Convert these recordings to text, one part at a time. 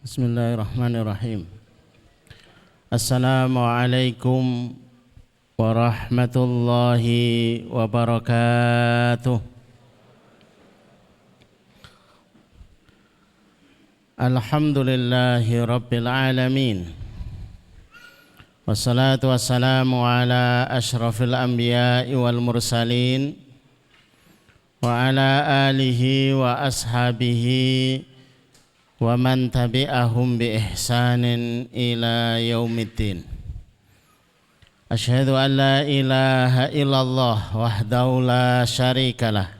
Bismillahirrahmanirrahim. Assalamualaikum warahmatullahi wabarakatuh. Alhamdulillahi rabbil alamin. Wassalatu wassalamu ala ashrafil anbiya'i wal mursalin wa ala alihi wa ashabihi wa man tabi'ahum bi ihsanin ila yaumiddin. Asyhadu an la ilaha illallah wahdahu la syarikalah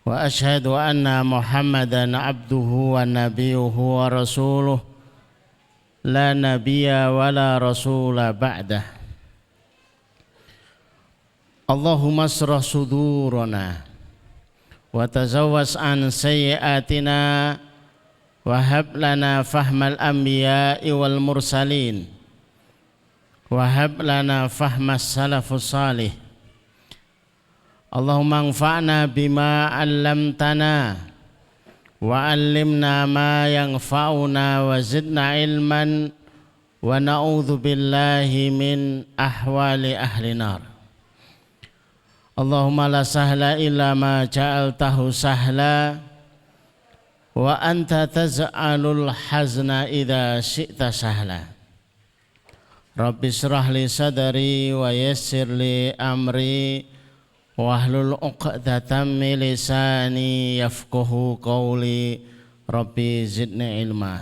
wa asyhadu anna Muhammadan abduhu wa nabiyuhu wa rasuluh la nabiyya wa la rasula ba'dah. Allahumma asrah sudurana wa tazawwas an sayyiatina wahab lana fahmal anbiya'i wal mursalin wahab lana fahmas salafus salih. Allahumma anfa'na bima 'allamtana wa 'allimna ma yanfa'una wa zidna ilman wa na'udzu billahi min ahwali ahli nar. Allahumma la sahla illa ma ja'altahu sahla wa anta taz'alul hazna idza syi'ta sahla. Rabbi shrah li sadri wa yassir li amri wahlul 'uqdatam min lisani yafqahu qawli. Rabbi zidni ilma.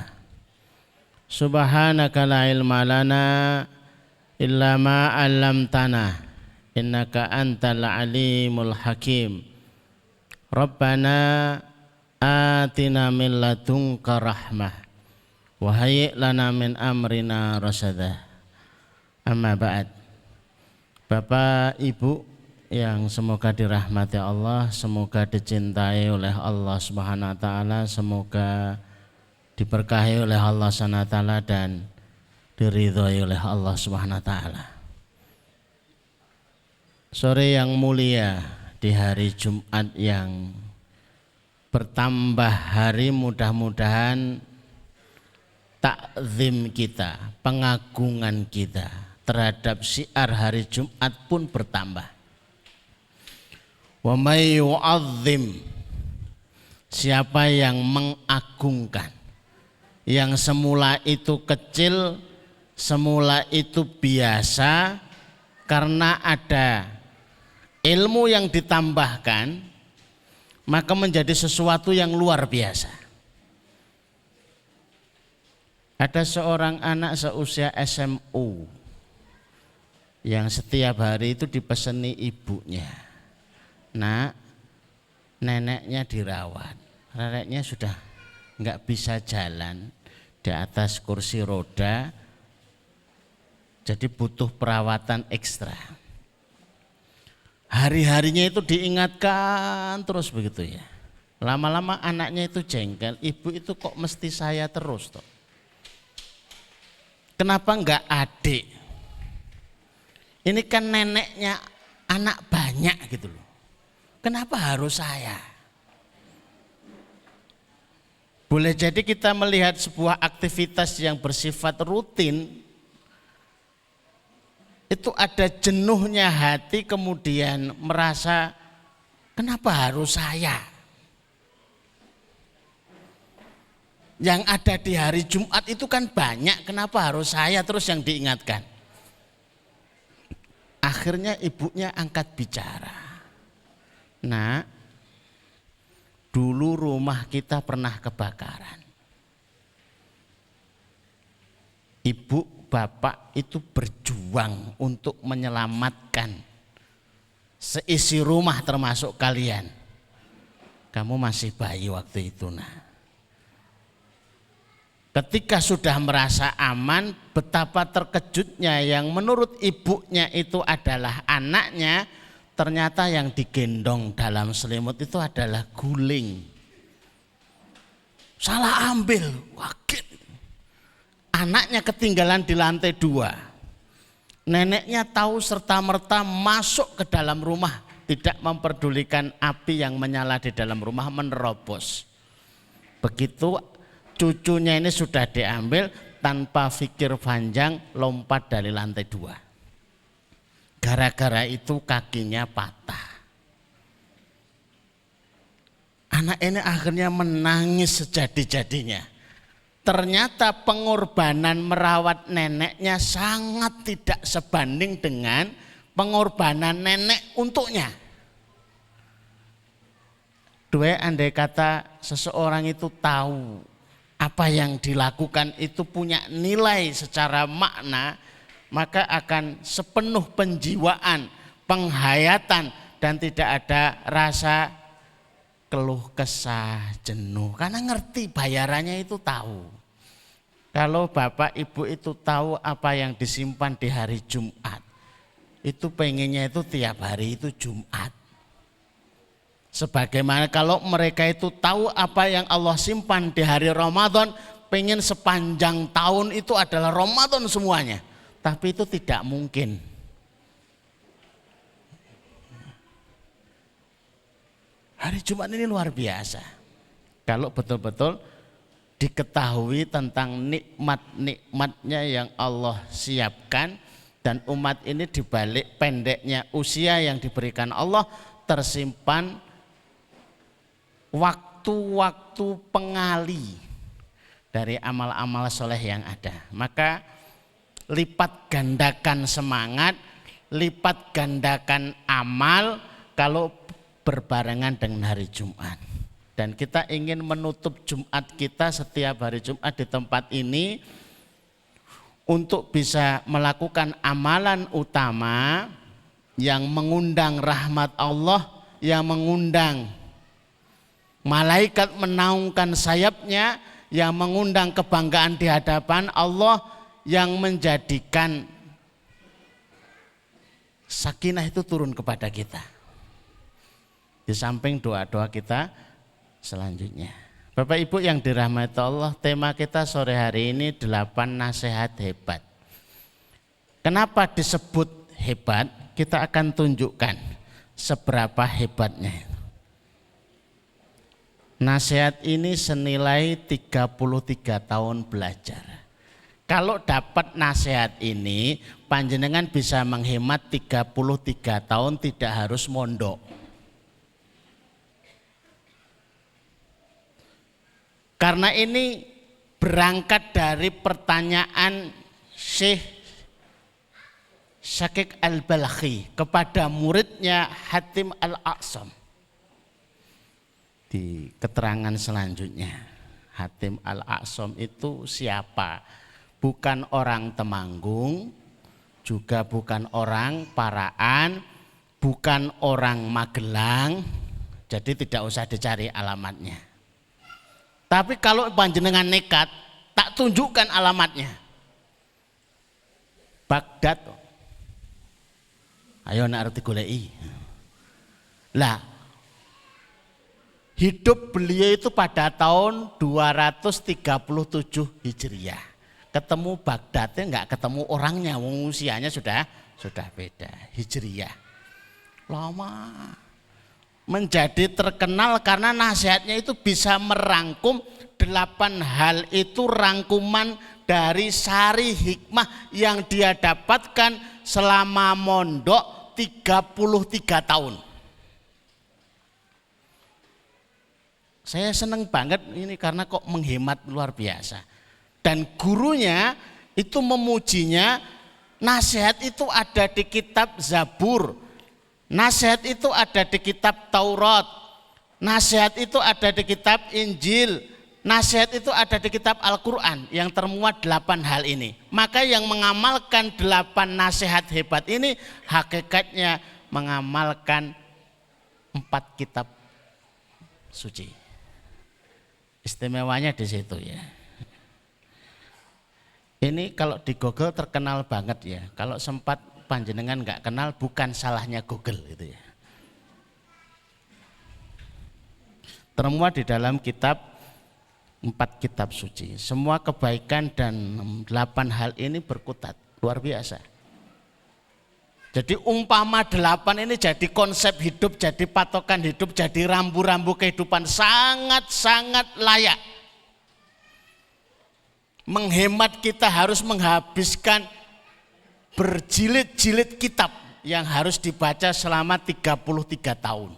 Subhanaka la ilma lana illa ma 'allamtana innaka antal alimul hakim. Rabbana atina min ladunka rahmah wa hayyi' lana min amrina rasyada. Amma ba'd. Bapak Ibu yang semoga dirahmati Allah, semoga dicintai oleh Allah Subhanahu wa taala, semoga diberkahi oleh Allah Subhanahu wa taala dan diridhoi oleh Allah Subhanahu wa taala. Sore yang mulia di hari Jumat yang bertambah hari, mudah-mudahan takzim kita, pengagungan kita terhadap syiar hari Jumat pun bertambah. Wa may yu'azzim, siapa yang mengagungkan, yang semula itu kecil, semula itu biasa, karena ada ilmu yang ditambahkan maka menjadi sesuatu yang luar biasa. Ada seorang anak seusia SMU yang setiap hari itu dipeseni ibunya, nak, neneknya dirawat, neneknya sudah enggak bisa jalan di atas kursi roda, jadi butuh perawatan ekstra. Hari-harinya itu diingatkan terus begitu ya. Lama-lama anaknya itu jengkel, ibu itu kok mesti saya terus toh. Kenapa enggak adik? Ini kan neneknya anak banyak gitu loh. Kenapa harus saya? Boleh jadi kita melihat sebuah aktivitas yang bersifat rutin, itu ada jenuhnya hati, kemudian merasa kenapa harus saya? Yang ada di hari Jumat itu kan banyak, kenapa harus saya terus yang diingatkan? Akhirnya ibunya angkat bicara. Nak, dulu rumah kita pernah kebakaran. Ibu bapak itu berjuang untuk menyelamatkan seisi rumah termasuk kalian. Kamu masih bayi waktu itu, nah. Ketika sudah merasa aman, betapa terkejutnya yang menurut ibunya itu adalah anaknya, ternyata yang digendong dalam selimut itu adalah guling. Salah ambil, wakil. Anaknya ketinggalan di lantai 2. Neneknya tahu serta-merta masuk ke dalam rumah, tidak memperdulikan api yang menyala di dalam rumah, menerobos. Begitu cucunya ini sudah diambil, tanpa pikir panjang lompat dari lantai 2. Gara-gara itu kakinya patah. Anak ini akhirnya menangis sejadi-jadinya. Ternyata pengorbanan merawat neneknya sangat tidak sebanding dengan pengorbanan nenek untuknya. Andai kata seseorang itu tahu apa yang dilakukan itu punya nilai secara makna, maka akan sepenuh penjiwaan, penghayatan, dan tidak ada rasa keluh kesah, jenuh, karena ngerti bayarannya itu tahu. Kalau bapak ibu itu tahu apa yang disimpan di hari Jumat, itu pengennya itu tiap hari itu Jumat. Sebagaimana kalau mereka itu tahu apa yang Allah simpan di hari Ramadan, pengen sepanjang tahun itu adalah Ramadan semuanya. Tapi itu tidak mungkin. Hari Jumat ini luar biasa. Kalau betul-betul diketahui tentang nikmat-nikmatnya yang Allah siapkan, dan umat ini dibalik pendeknya usia yang diberikan Allah tersimpan waktu-waktu pengali dari amal-amal soleh yang ada. Maka lipat gandakan semangat, lipat gandakan amal kalau berbarengan dengan hari Jumat. Dan kita ingin menutup Jumat kita setiap hari Jumat di tempat ini untuk bisa melakukan amalan utama yang mengundang rahmat Allah, yang mengundang malaikat menaungkan sayapnya, yang mengundang kebanggaan di hadapan Allah, yang menjadikan sakinah itu turun kepada kita. Di samping doa-doa kita selanjutnya. Bapak Ibu yang dirahmati Allah, tema kita sore hari ini 8 nasihat hebat. Kenapa disebut hebat? Kita akan tunjukkan seberapa hebatnya. Nasihat ini senilai 33 tahun belajar. Kalau dapat nasihat ini, panjenengan bisa menghemat 33 tahun tidak harus mondok. Karena ini berangkat dari pertanyaan Syekh Syakik Al-Balkhi kepada muridnya Hatim Al-A'sam. Di keterangan selanjutnya, Hatim Al-A'sam itu siapa? Bukan orang Temanggung, juga bukan orang Paraan, bukan orang Magelang, jadi tidak usah dicari alamatnya. Tapi kalau panjenengan nekat, tak tunjukkan alamatnya. Baghdad. Ayo nak arti golei. Lah, hidup beliau itu pada tahun 237 Hijriah. Ketemu Baghdadnya enggak ketemu orangnya, usianya sudah beda. Hijriah. Lama. Menjadi terkenal karena nasihatnya itu bisa merangkum 8 hal itu, rangkuman dari sari hikmah yang dia dapatkan selama mondok 33 tahun. Saya senang banget ini karena kok menghemat luar biasa. Dan gurunya itu memujinya, nasihat itu ada di kitab Zabur. Nasihat itu ada di kitab Taurat, nasihat itu ada di kitab Injil, nasihat itu ada di kitab Al-Quran yang termuat 8 hal ini. Maka yang mengamalkan 8 nasihat hebat ini hakikatnya mengamalkan 4 kitab suci. Istimewanya di situ ya. Ini kalau di Google terkenal banget ya. Kalau sempat panjenengan nggak kenal, bukan salahnya Google gitu ya. Termuat di dalam kitab 4 kitab suci. Semua kebaikan dan 8 hal ini berkutat, luar biasa. Jadi umpama 8 ini jadi konsep hidup, jadi patokan hidup, jadi rambu-rambu kehidupan, sangat-sangat layak. menghemat kita harus menghabiskan berjilid-jilid kitab yang harus dibaca selama 33 tahun.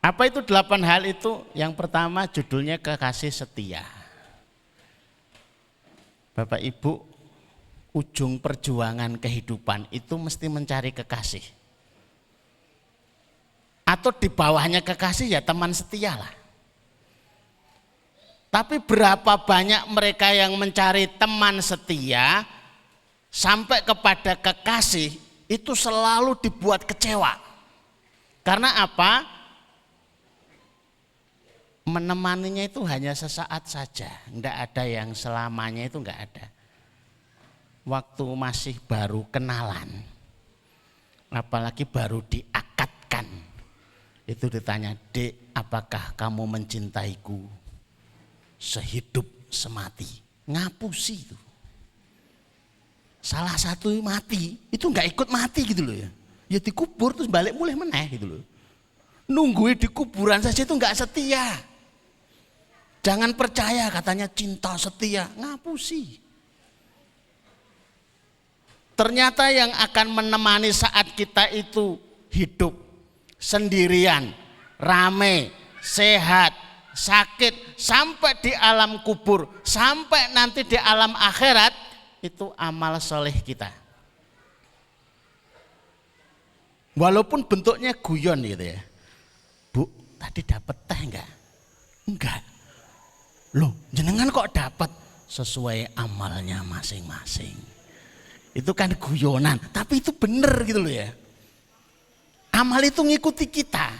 Apa itu 8 hal itu? Yang pertama judulnya kekasih setia. Bapak Ibu, ujung perjuangan kehidupan itu mesti mencari kekasih. Atau di bawahnya kekasih ya teman setia lah. Tapi berapa banyak mereka yang mencari teman setia sampai kepada kekasih itu selalu dibuat kecewa. Karena apa? Menemaninya itu hanya sesaat saja, enggak ada yang selamanya, itu enggak ada. Waktu masih baru kenalan, apalagi baru diakadkan, itu ditanya, "Dek, apakah kamu mencintaiku sehidup semati?" Ngapusi itu. Salah satu mati, itu enggak ikut mati gitu loh ya. Ya dikubur terus balik mulai meneh gitu loh. Nungguin di kuburan saja itu enggak setia. Jangan percaya katanya cinta setia, ngapusi. Ternyata yang akan menemani saat kita itu hidup sendirian, rame, sehat, sakit, sampai di alam kubur, sampai nanti di alam akhirat, itu amal soleh kita. Walaupun bentuknya guyon gitu ya. Bu, tadi dapat teh enggak? Enggak. Loh, jenengan kok dapat? Sesuai amalnya masing-masing. Itu kan guyonan, tapi itu bener gitu loh ya. Amal itu ngikuti kita.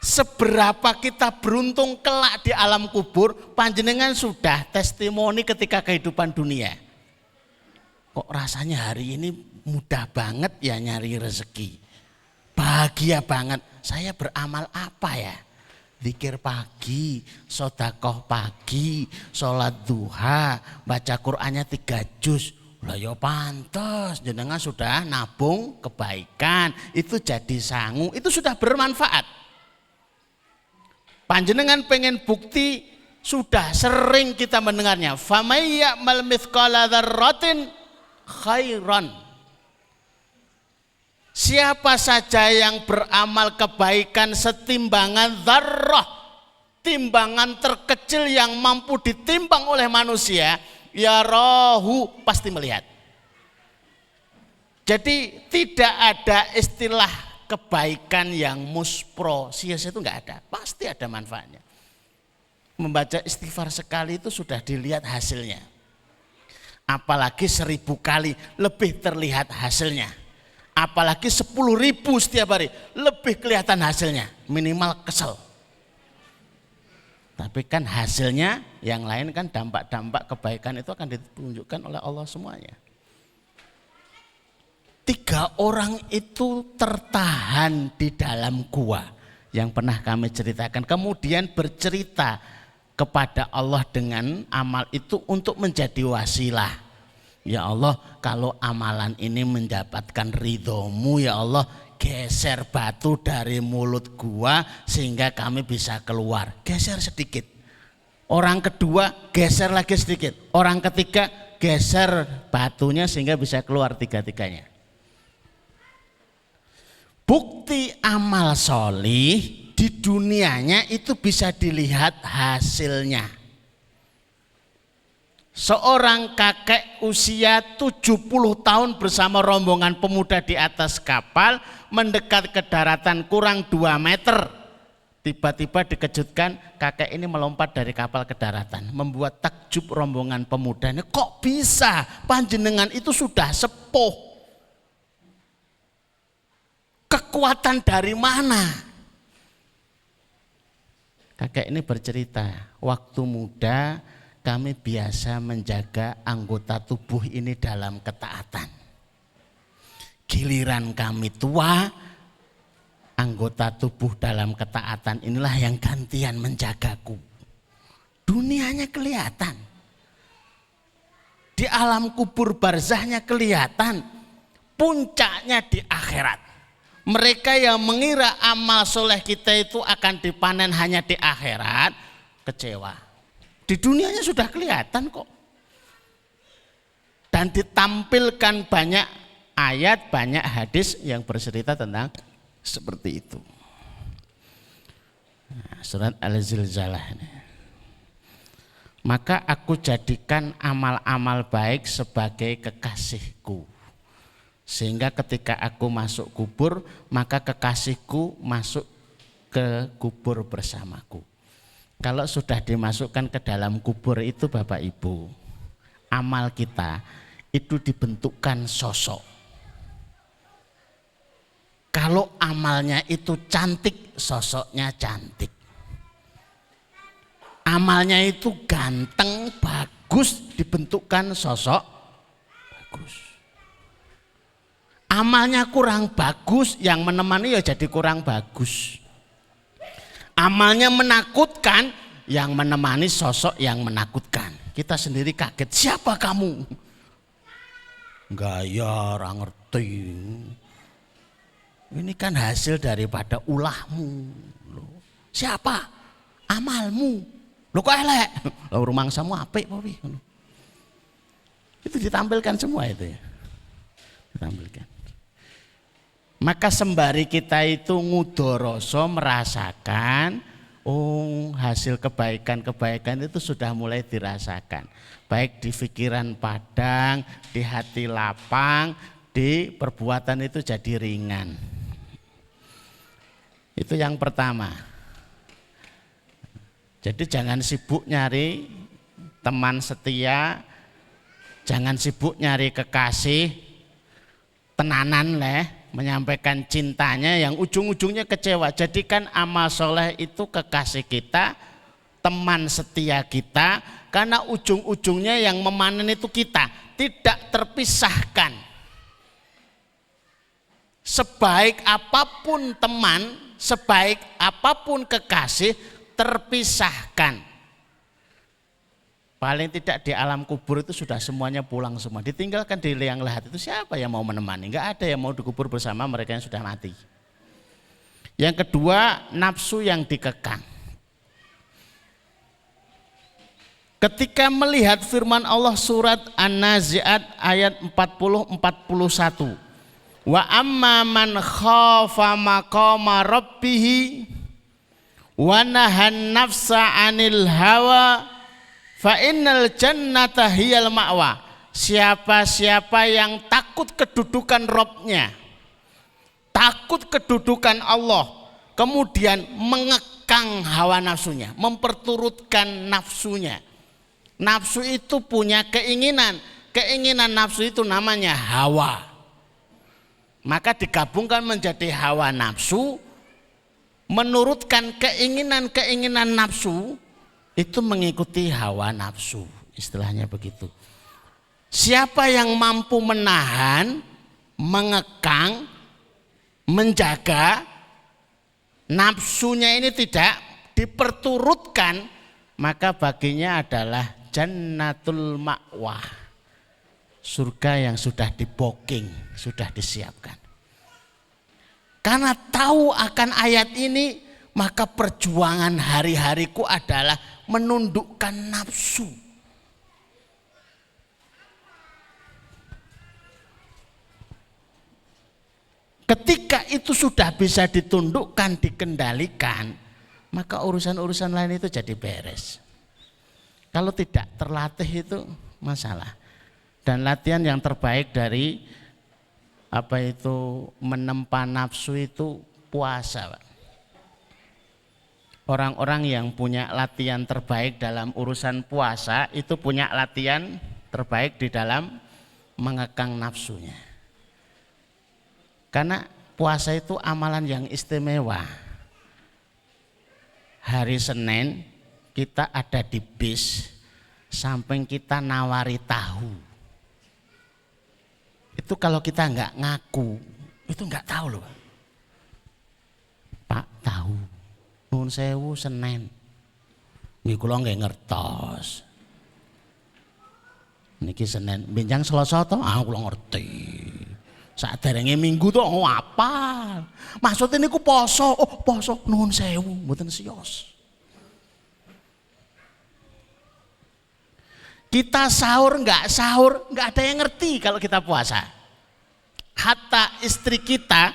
Seberapa kita beruntung kelak di alam kubur, panjenengan sudah testimoni ketika kehidupan dunia. Kok rasanya hari ini mudah banget ya nyari rezeki. Bahagia banget. Saya beramal apa ya? Zikir pagi, sedekah pagi, sholat duha, baca Qur'annya 3 juz. Lah ya pantes, jenengan sudah nabung kebaikan, itu jadi sangu, itu sudah bermanfaat. Panjenengan pengen bukti, sudah sering kita mendengarnya. Famay ya'mal mithqala dzarratin khairan. Siapa saja yang beramal kebaikan setimbangan dzarrah, timbangan terkecil yang mampu ditimbang oleh manusia, ya rohu, pasti melihat. Jadi tidak ada istilah kebaikan yang muspro, sia-sia itu enggak ada, pasti ada manfaatnya. Membaca istighfar sekali itu sudah dilihat hasilnya. Apalagi 1000 kali lebih terlihat hasilnya. Apalagi 10.000 setiap hari, lebih kelihatan hasilnya, minimal kesel. Tapi kan hasilnya yang lain kan dampak-dampak kebaikan itu akan ditunjukkan oleh Allah semuanya. 3 orang itu tertahan di dalam gua yang pernah kami ceritakan. Kemudian bercerita kepada Allah dengan amal itu untuk menjadi wasilah. Ya Allah, kalau amalan ini mendapatkan ridhomu ya Allah, geser batu dari mulut gua sehingga kami bisa keluar. Geser sedikit. Orang kedua geser lagi sedikit. Orang ketiga geser batunya sehingga bisa keluar 3-tiganya. Bukti amal solih di dunianya itu bisa dilihat hasilnya. Seorang kakek usia 70 tahun bersama rombongan pemuda di atas kapal mendekat ke daratan kurang 2 meter. Tiba-tiba dikejutkan kakek ini melompat dari kapal ke daratan. Membuat takjub rombongan pemuda ini, kok bisa? Panjenengan itu sudah sepuh. Kekuatan dari mana? Kakek ini bercerita, waktu muda kami biasa menjaga anggota tubuh ini dalam ketaatan. Giliran kami tua, anggota tubuh dalam ketaatan inilah yang gantian menjagaku. Dunianya kelihatan. Di alam kubur barzahnya kelihatan. Puncaknya di akhirat. Mereka yang mengira amal soleh kita itu akan dipanen hanya di akhirat, kecewa. Di dunianya sudah kelihatan kok. Dan ditampilkan banyak ayat, banyak hadis yang bercerita tentang seperti itu. Nah, surat Al-Zilzalah ini. Maka aku jadikan amal-amal baik sebagai kekasihku. Sehingga ketika aku masuk kubur, maka kekasihku masuk ke kubur bersamaku. Kalau sudah dimasukkan ke dalam kubur itu Bapak Ibu, amal kita itu dibentukkan sosok. Kalau amalnya itu cantik, sosoknya cantik. Amalnya itu ganteng, bagus, dibentukkan sosok bagus. Amalnya kurang bagus, yang menemani ya jadi kurang bagus. Amalnya menakutkan, yang menemani sosok yang menakutkan. Kita sendiri kaget, siapa kamu? Gaya orang ngerti. Ini kan hasil daripada ulahmu. Loh, siapa? Amalmu. Loh kok elek? Loh rumangsamu apik apa piye? Itu ditampilkan semua itu ya. Ditampilkan. Maka sembari kita itu ngudoroso merasakan, oh hasil kebaikan-kebaikan itu sudah mulai dirasakan. Baik di pikiran padang, di hati lapang, di perbuatan itu jadi ringan. Itu yang pertama. Jadi jangan sibuk nyari teman setia, jangan sibuk nyari kekasih, tenanan menyampaikan cintanya yang ujung-ujungnya kecewa. Jadikan amal soleh itu kekasih kita, teman setia kita, karena ujung-ujungnya yang memanen itu kita, tidak terpisahkan. Sebaik apapun teman, sebaik apapun kekasih, terpisahkan. Paling tidak di alam kubur itu sudah semuanya pulang semua. Ditinggalkan di liang lahat itu siapa yang mau menemani? Enggak ada yang mau dikubur bersama mereka yang sudah mati. Yang kedua, nafsu yang dikekang. Ketika melihat firman Allah surat An-Nazi'at ayat 40-41. Wa amma man khafa maqama rabbih wa nahan nafsa 'anil hawa fa innal jannata hiyal ma'wa. Siapa-siapa yang takut kedudukan Rabb-nya, takut kedudukan Allah, kemudian mengekang hawa nafsunya, memperturutkan nafsunya. Nafsu itu punya keinginan, keinginan nafsu itu namanya hawa. Maka digabungkan menjadi hawa nafsu, menurutkan keinginan-keinginan nafsu, itu mengikuti hawa nafsu, istilahnya begitu. Siapa yang mampu menahan, mengekang, menjaga nafsunya ini tidak diperturutkan, maka baginya adalah jannatul ma'wah. Surga yang sudah di-booking, sudah disiapkan. Karena tahu akan ayat ini, maka perjuangan hari-hariku adalah menundukkan nafsu. Ketika itu sudah bisa ditundukkan, dikendalikan, maka urusan-urusan lain itu jadi beres. Kalau tidak terlatih itu masalah. Dan latihan yang terbaik dari menempa nafsu itu puasa, Pak. Orang-orang yang punya latihan terbaik dalam urusan puasa itu punya latihan terbaik di dalam mengekang nafsunya. Karena puasa itu amalan yang istimewa. Hari Senin kita ada di bis, samping kita nawari tahu. Itu kalau kita nggak ngaku, itu nggak tahu loh. Pak tahu, nuwun sewu Senin. Nggih kula nggih ngertos. Niki Senin, benjang Selasa to? Kula ngerti. Saderenge Minggu to apal. Maksudnya niku poso. Oh, poso nuwun sewu, mboten siyos. Kita sahur nggak ada yang ngerti kalau kita puasa. Hatta istri kita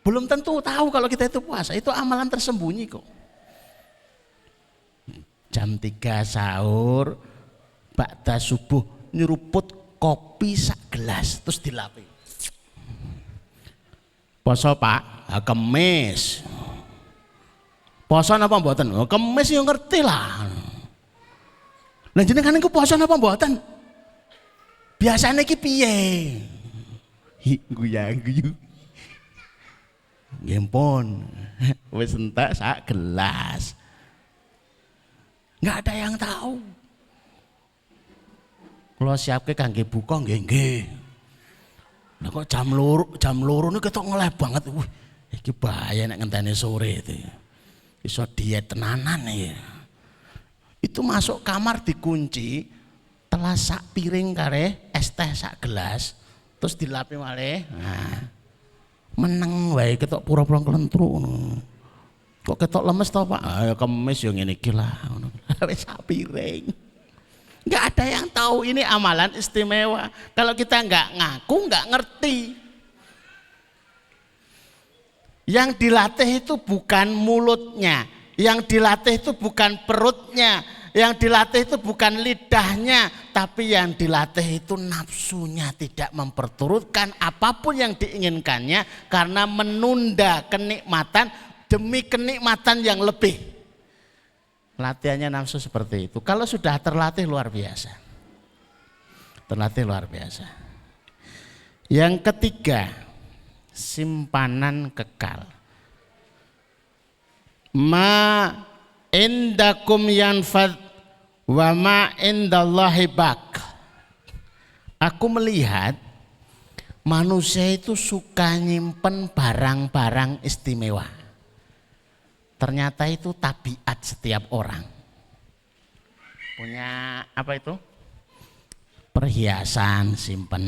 belum tentu tahu kalau kita itu puasa. Itu amalan tersembunyi kok. Jam 3 sahur, ba'da subuh nyeruput kopi sak gelas terus dilapi. Poso Pak, Kemis. Poso napa mboten? Kemis yo ngerti lah. Lah jenengan niku poso napa mboten? Biasane iki piye? Guyu. Nggih pun. Wis entek sak gelas. Enggak ada yang tahu. Kalau siapke kangge buka nggih. Lah kok jam loro niku ketok ngeleh banget. Wih, iki bahaya nek ngenteni sore itu. Iso diet tenanan ya. Itu masuk kamar dikunci, telas sak piring kare es teh sak gelas, terus dilapi malih. Nah, meneng wae ketok pura-pura kelentru ngono. Kok ketok lemes to Pak? Ayo Kemis yo ngene iki lah ngono. Wis sak piring. Enggak ada yang tahu ini amalan istimewa. Kalau kita enggak ngaku, enggak ngerti. Yang dilatih itu bukan mulutnya, yang dilatih itu bukan perutnya, yang dilatih itu bukan lidahnya, tapi yang dilatih itu nafsunya, tidak memperturutkan apapun yang diinginkannya karena menunda kenikmatan demi kenikmatan yang lebih. Latihannya nafsu seperti itu. Kalau sudah terlatih luar biasa. Terlatih luar biasa. Yang ketiga, simpanan kekal. Ma indakum yanfad wa ma indallahi baq. Aku melihat manusia itu suka nyimpen barang-barang istimewa. Ternyata itu tabiat setiap orang. Punya apa itu? Perhiasan simpen,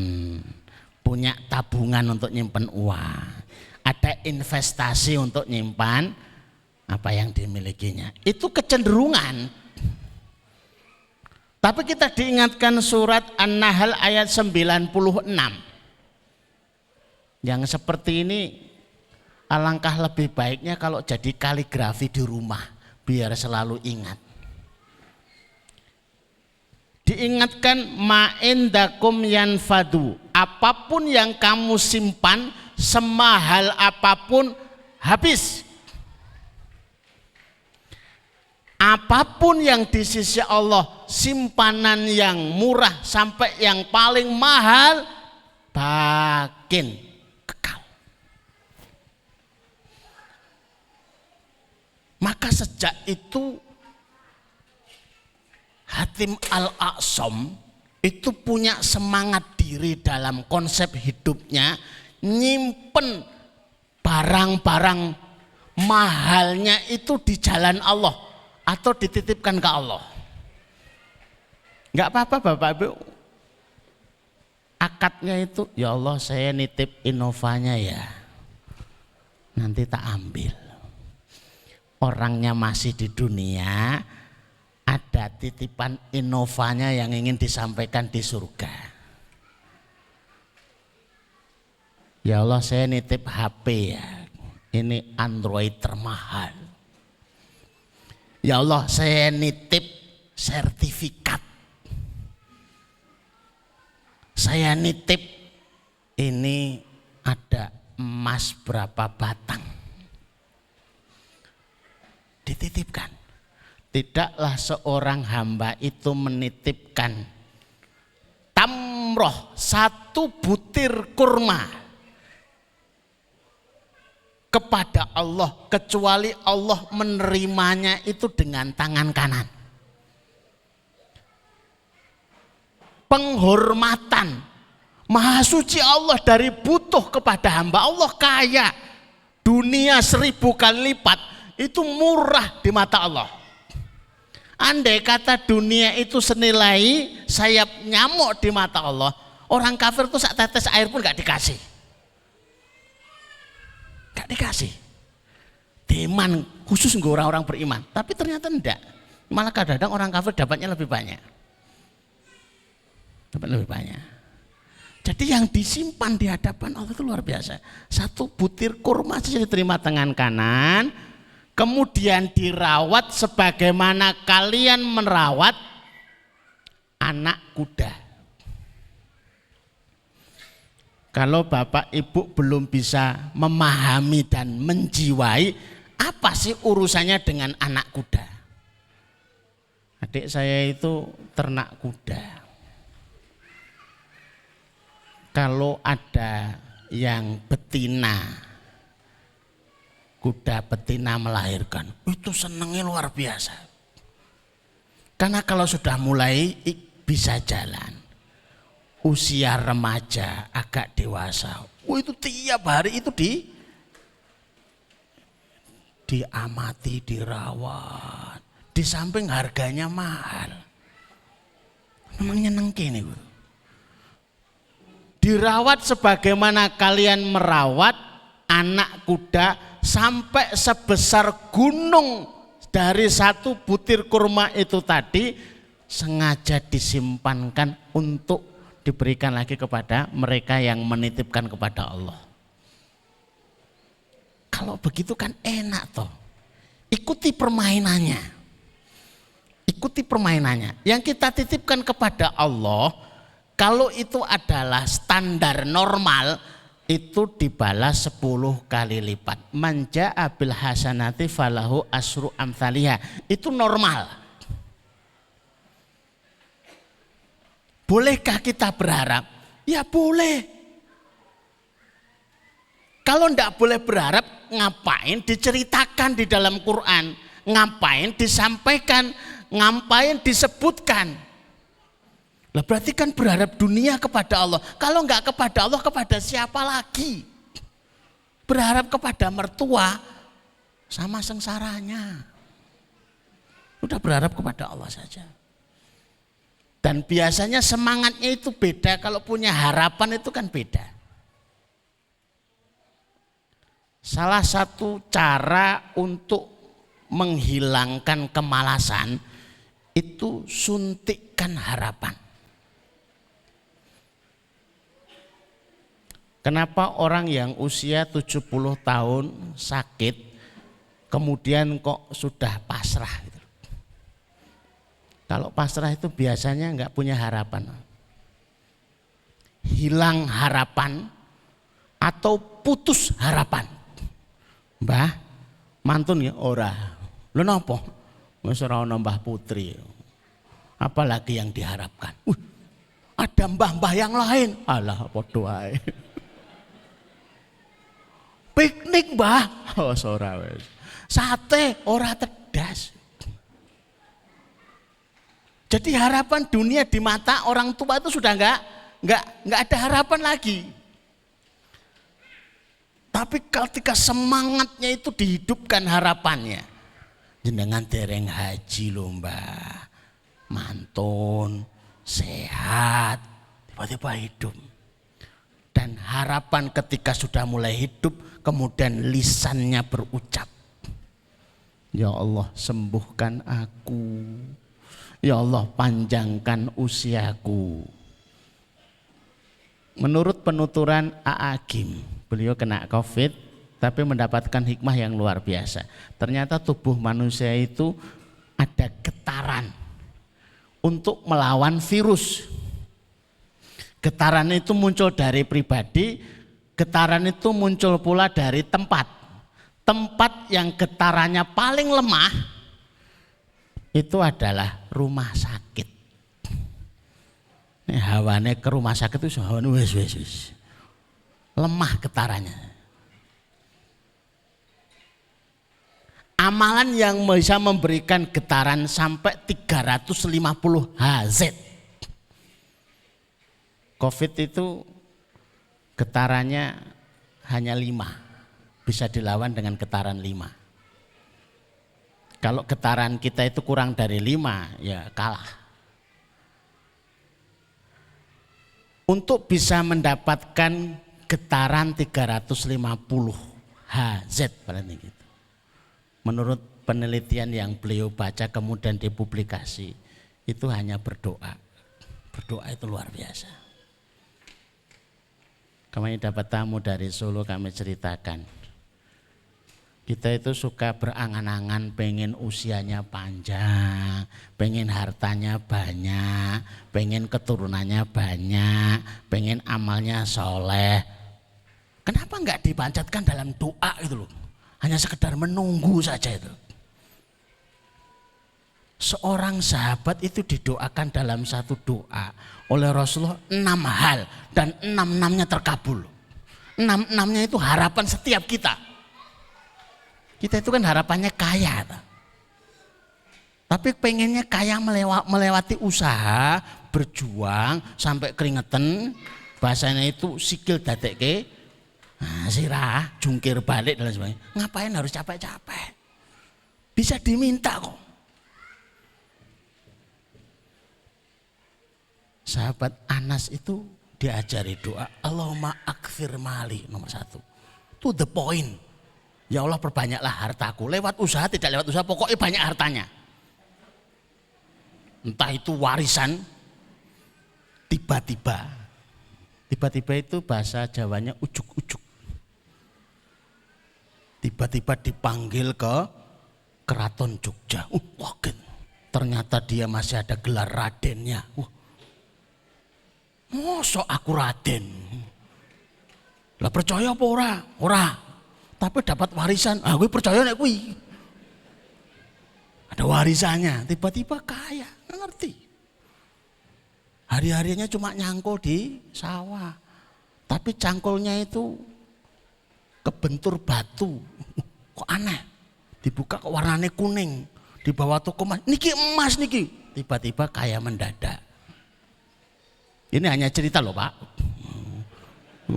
punya tabungan untuk nyimpen uang, ada investasi untuk nyimpan apa yang dimilikinya. Itu kecenderungan. Tapi kita diingatkan surat An-Nahl ayat 96. Yang seperti ini alangkah lebih baiknya kalau jadi kaligrafi di rumah biar selalu ingat. Diingatkan ma'indakum yanfadu, apapun yang kamu simpan semahal apapun habis. Apapun yang di sisi Allah simpanan yang murah sampai yang paling mahal bakin. Maka sejak itu Hatim Al-Aqsam itu punya semangat diri dalam konsep hidupnya, nyimpen barang-barang mahalnya itu di jalan Allah atau dititipkan ke Allah. Enggak apa-apa Bapak Ibu. Akadnya itu, ya Allah saya nitip Innovanya ya. Nanti tak ambil. Orangnya masih di dunia, ada titipan Innovanya yang ingin disampaikan di surga. Ya Allah saya nitip HP ya, ini Android termahal. Ya Allah saya nitip sertifikat. Saya nitip ini ada emas berapa batang. Dititipkan. Tidaklah seorang hamba itu menitipkan tamroh, satu butir kurma kepada Allah kecuali Allah menerimanya itu dengan tangan kanan. Penghormatan, maha suci Allah dari butuh kepada hamba. Allah kaya, dunia 1000 kali lipat. Itu murah di mata Allah. Andai kata dunia itu senilai sayap nyamuk di mata Allah, orang kafir itu sak tetes air pun gak dikasih. Gak dikasih. Deman khusus untuk orang-orang beriman. Tapi ternyata enggak. Malah kadang-kadang orang kafir dapatnya lebih banyak. Dapat lebih banyak. Jadi yang disimpan di hadapan Allah itu luar biasa. Satu butir kurma saja diterima tangan kanan, kemudian dirawat sebagaimana kalian merawat anak kuda. Kalau bapak ibu belum bisa memahami dan menjiwai apa sih urusannya dengan anak kuda. Adik saya itu ternak kuda. Kalau ada yang betina, kuda betina melahirkan, itu senangnya luar biasa. Karena kalau sudah mulai bisa jalan, usia remaja, agak dewasa, itu tiap hari itu diamati, dirawat. Di samping harganya mahal. Memang nyenengke nih, Bu. Dirawat sebagaimana kalian merawat anak kuda sampai sebesar gunung. Dari satu butir kurma itu tadi sengaja disimpankan untuk diberikan lagi kepada mereka yang menitipkan kepada Allah. Kalau begitu kan enak toh. Ikuti permainannya. Ikuti permainannya. Yang kita titipkan kepada Allah, kalau itu adalah standar normal, itu dibalas 10 kali lipat. Manja abil hasanati falahu asru amthaliha. Itu normal. Bolehkah kita berharap? Ya boleh. Kalau tidak boleh berharap, ngapain diceritakan di dalam Quran? Ngapain disampaikan? Ngapain disebutkan? Lah berarti kan berharap dunia kepada Allah. Kalau enggak kepada Allah, kepada siapa lagi? Berharap kepada mertua sama sengsaranya. Udah berharap kepada Allah saja. Dan biasanya semangatnya itu beda, kalau punya harapan itu kan beda. Salah satu cara untuk menghilangkan kemalasan itu suntikkan harapan. Kenapa orang yang usia 70 tahun sakit kemudian kok sudah pasrah gitu? Kalau pasrah itu biasanya enggak punya harapan. Hilang harapan atau putus harapan. Mbah, mantun ya ora. Lho napa? Wis ora ana Mbah Putri. Apalagi yang diharapkan. Ada mbah-mbah yang lain. Alah padha wae. Piknik, Mbah. Oh, ora wis. Sate ora tedas. Jadi harapan dunia di mata orang tua itu sudah enggak ada harapan lagi. Tapi ketika semangatnya itu dihidupkan harapannya. Jenengan dereng haji lho, Mbah. Mantun, sehat, tiba-tiba hidup. Dan harapan ketika sudah mulai hidup, kemudian lisannya berucap, ya Allah sembuhkan aku, ya Allah panjangkan usiaku. Menurut penuturan A'agim, beliau kena COVID tapi mendapatkan hikmah yang luar biasa. Ternyata tubuh manusia itu ada getaran untuk melawan virus. Getaran itu muncul dari pribadi, getaran itu muncul pula dari tempat. Tempat yang getarannya paling lemah itu adalah rumah sakit. Ini hawane ke rumah sakit itu hawane wis. Lemah getarannya. Amalan yang bisa memberikan getaran sampai 350 Hz. COVID itu getarannya hanya 5, bisa dilawan dengan getaran 5. Kalau getaran kita itu kurang dari 5, ya kalah. Untuk bisa mendapatkan getaran 350 Hz berarti gitu. Menurut penelitian yang beliau baca kemudian dipublikasi, itu hanya berdoa. Berdoa itu luar biasa. Kami dapat tamu dari Solo, kami ceritakan. Kita itu suka berangan-angan pengen usianya panjang, pengen hartanya banyak, pengen keturunannya banyak, pengen amalnya soleh. Kenapa enggak dipanjatkan dalam doa itu loh? Hanya sekedar menunggu saja itu. Seorang sahabat itu didoakan dalam satu doa oleh Rasulullah 6 hal dan 6-6-nya terkabul. 6-6-nya itu harapan setiap kita. Kita itu kan harapannya kaya. Tapi pengennya kaya melewati usaha, berjuang sampai keringetan, bahasanya itu sikil dadekke sirah, jungkir balik dan sebagainya. Ngapain harus capek-capek? Bisa diminta kok. Sahabat Anas itu diajari doa Allahumma akthir mali nomor 1. To the point. Ya Allah perbanyaklah hartaku. Lewat usaha tidak lewat usaha, pokoknya banyak hartanya. Entah itu warisan, tiba-tiba. Tiba-tiba itu bahasa Jawanya ujuk-ujuk. Tiba-tiba dipanggil ke Keraton Jogja. Kaget. Ternyata dia masih ada gelar radennya. Mosok aku raden. Lah percaya apa ora? Ora. Tapi dapat warisan. Gue percaya nek kuwi. Ada warisannya, tiba-tiba kaya, nggak ngerti. Hari-harinya cuma nyangkul di sawah. Tapi cangkulnya itu kebentur batu. Kok aneh. Dibuka kok warnanya kuning. Di bawah toko emas. Niki emas niki. Tiba-tiba kaya mendadak. Ini hanya cerita loh Pak.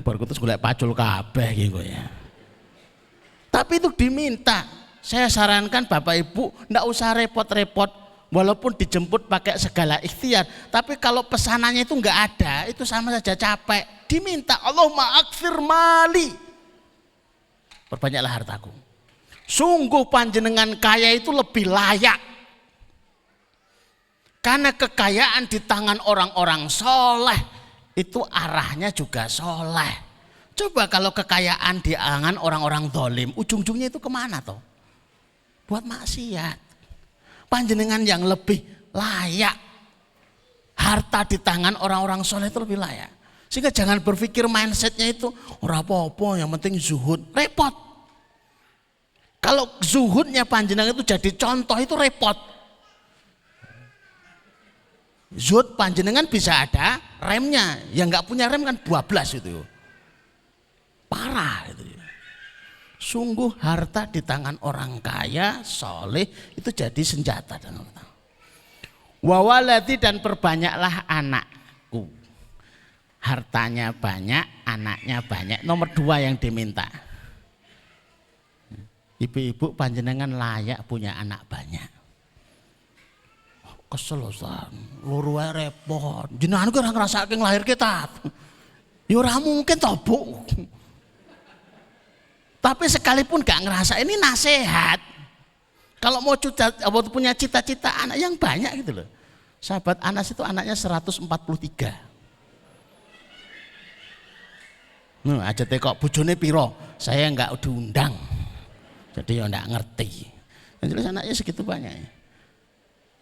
Baru terus golek pacul kabeh gitu ya. Tapi itu diminta. Saya sarankan Bapak Ibu enggak usah repot-repot. Walaupun dijemput pakai segala ikhtiar. Tapi kalau pesanannya itu enggak ada, itu sama saja capek. Diminta Allahumma akthir mali. Perbanyaklah hartaku. Sungguh panjenengan kaya itu lebih layak. Karena kekayaan di tangan orang-orang soleh itu arahnya juga soleh. Coba kalau kekayaan di tangan orang-orang zalim, ujung-ujungnya itu kemana toh? Buat maksiat. Panjenengan yang lebih layak. Harta di tangan orang-orang soleh itu lebih layak. Sehingga jangan berpikir mindsetnya itu ora apa-apa, yang penting zuhud. Repot. Kalau zuhudnya panjenengan itu jadi contoh itu repot. Zuhud panjenengan bisa ada remnya, yang nggak punya rem kan 12 itu. Parah itu. Sungguh harta di tangan orang kaya, soleh itu jadi senjata. Wawaladi dan perbanyaklah anakku. Hartanya banyak, anaknya banyak. Nomor 2 yang diminta. Ibu-ibu panjenengan layak punya anak banyak. Kesel Ustaz, loro wae repot. Jenengan ku ora ngrasake nglahir kita. Ya ora mungkin toh, Bu. Tapi sekalipun gak ngerasa, ini nasihat. Kalau mau punya cita-cita anak yang banyak gitu loh. Sahabat Anas itu anaknya 143. Aja kok bojone piro? Saya enggak diundang. Jadi ya enggak ngerti. Yang jelas anaknya segitu banyak.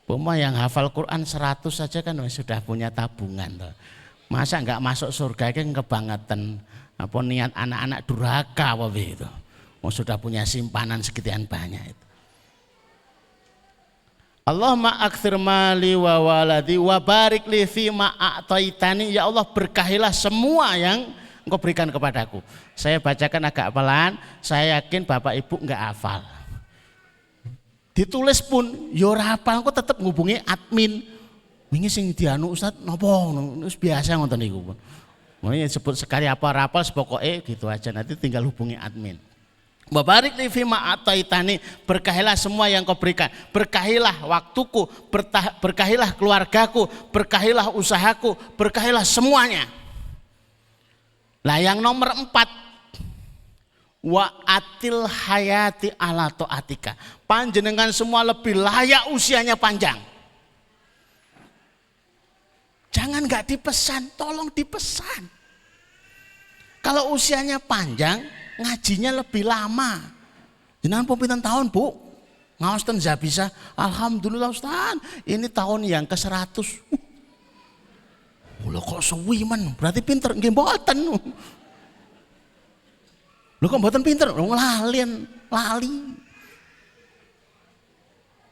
Pema yang hafal Quran 100 saja kan sudah punya tabungan toh. Masa enggak masuk surga kan kebangetan. Apa niat anak-anak durhaka apa itu. Mau sudah punya simpanan sekian banyak itu. Allahumma akthir mali wa waladi wa barik li fi ma a'taitani. Ya Allah berkahilah semua yang Engkau berikan kepadaku. Saya bacakan agak pelan, saya yakin Bapak Ibu enggak hafal. Ditulis pun ya ora hafal, engko tetep ngubungi admin. Wingi sing dianu Ustaz napa wis biasa ngoten niku. Makanya sebut sekali apa rapal sepokoknya gitu aja, nanti tinggal hubungi admin. Barik li fi ma ataitani, berkahilah semua yang kau berikan. Berkahilah waktuku, berkahilah keluargaku, berkahilah usahaku, berkahilah semuanya. Lah yang nomor 4, wa atil hayati ala taatika. Panjenengan semua lebih layak usianya panjang. Jangan nggak dipesan, tolong dipesan. Kalau usianya panjang, ngajinya lebih lama. Jenengan pun pinten tahun, Bu? Ngaos ten bisa. Alhamdulillah Ustaz, ini tahun yang ke-100. Lho kok suwi men, berarti pinter. Nggih mboten. Lho kok mboten pinter? Lali.